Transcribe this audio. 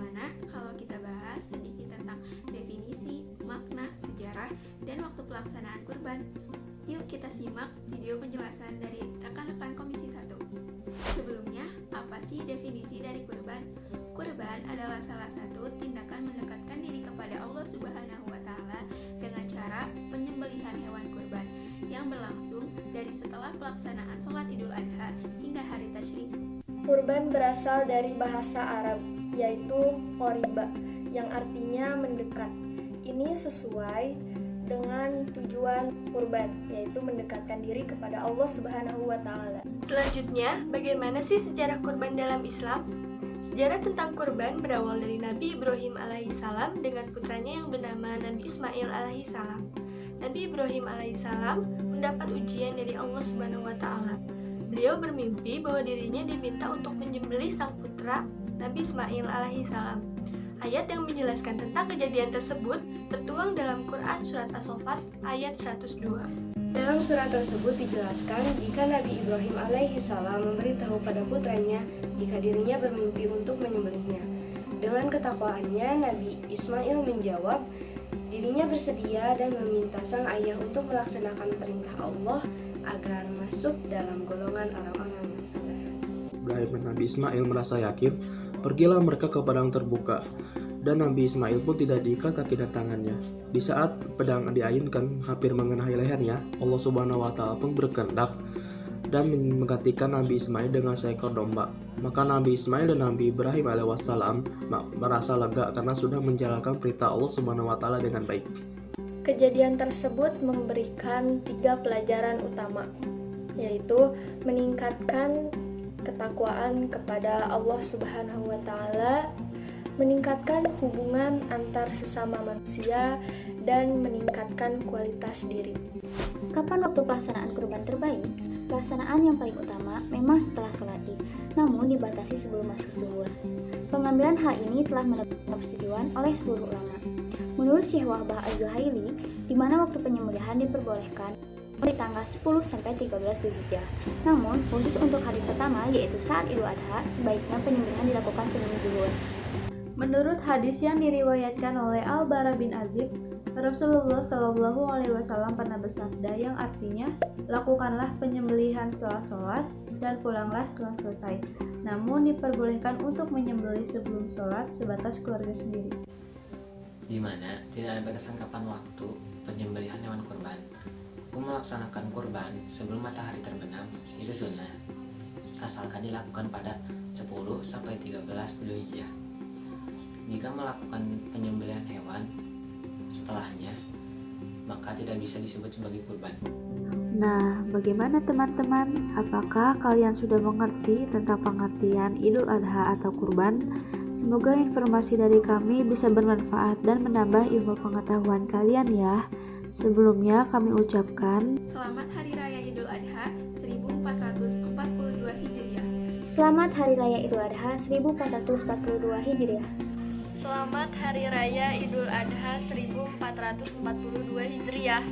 Bagaimana kalau kita bahas sedikit tentang definisi, makna, sejarah, dan waktu pelaksanaan kurban? Yuk kita simak video penjelasan dari rekan-rekan Komisi 1. Sebelumnya, apa sih definisi dari kurban? Kurban adalah salah satu tindakan mendekatkan diri kepada Allah Subhanahu wa Ta'ala dengan cara penyembelihan hewan kurban yang berlangsung dari setelah pelaksanaan sholat Idul Adha hingga hari tasyrik. Kurban berasal dari bahasa Arab, yaitu qoriba, yang artinya mendekat. Ini sesuai dengan tujuan kurban, yaitu mendekatkan diri kepada Allah Subhanahu wa Ta'ala. Selanjutnya, bagaimana sih sejarah kurban dalam Islam? Sejarah tentang kurban berawal dari Nabi Ibrahim alaihissalam dengan putranya yang bernama Nabi Ismail alaihissalam. Nabi Ibrahim alaihissalam mendapat ujian dari Allah Subhanahu wa Ta'ala. Beliau bermimpi bahwa dirinya diminta untuk menyembelih sang putra Nabi Ismail alaihissalam. Ayat yang menjelaskan tentang kejadian tersebut tertuang dalam Quran Surat As-Saffat ayat 102. Dalam surat tersebut dijelaskan jika Nabi Ibrahim alaihissalam memberitahu pada putranya jika dirinya bermimpi untuk menyembelihnya. Dengan ketakwaannya, Nabi Ismail menjawab, dirinya bersedia dan meminta sang ayah untuk melaksanakan perintah Allah agar masuk dalam golongan orang-orang yang sabar. Ibrahim dan Nabi Ismail merasa yakin, pergilah mereka ke padang terbuka, dan Nabi Ismail pun tidak diikat kaki dan tangannya. Di saat pedang diayunkan hampir mengenai lehernya, Allah Subhanahu wa Ta'ala pun berkehendak dan menggantikan Nabi Ismail dengan seekor domba. Maka Nabi Ismail dan Nabi Ibrahim alaihissalam merasa lega karena sudah menjalankan perintah Allah Subhanahu wa Ta'ala dengan baik. Kejadian tersebut memberikan 3 pelajaran utama, yaitu meningkatkan ketakwaan kepada Allah Subhanahu wa Ta'ala, meningkatkan hubungan antar sesama manusia, dan meningkatkan kualitas diri. Kapan waktu pelaksanaan kurban terbaik? Pelaksanaan yang paling utama memang setelah sholat Id, namun dibatasi sebelum masuk zuhur. Pengambilan hal ini telah mendapat persetujuan oleh seluruh ulama. Menurut Syekh Wahbah Al-Zuhaili, di mana waktu penyembelihan diperbolehkan di tanggal 10 sampai 13 Zulhijjah. Namun, khusus untuk hari pertama yaitu saat Idul Adha, sebaiknya penyembelihan dilakukan sebelum zuhur. Menurut hadis yang diriwayatkan oleh Al-Bara bin Azib, Rasulullah Shallallahu Alaihi Wasallam pernah bersabda yang artinya, lakukanlah penyembelihan setelah sholat dan pulanglah setelah selesai. Namun diperbolehkan untuk menyembelih sebelum sholat sebatas keluarga sendiri. Di mana tidak ada batasan kapan waktu penyembelihan hewan kurban. Hukum melaksanakan kurban sebelum matahari terbenam itu sunnah, asalkan dilakukan pada 10 sampai 13 Dzulhijjah. Jika melakukan penyembelihan hewan setelahnya, maka tidak bisa disebut sebagai kurban. Nah, bagaimana teman-teman? Apakah kalian sudah mengerti tentang pengertian Idul Adha atau kurban? Semoga informasi dari kami bisa bermanfaat dan menambah ilmu pengetahuan kalian ya. Sebelumnya kami ucapkan Selamat Hari Raya Idul Adha 1442 Hijriah. Selamat Hari Raya Idul Adha 1442 Hijriah. Selamat Hari Raya Idul Adha 1442 Hijriah.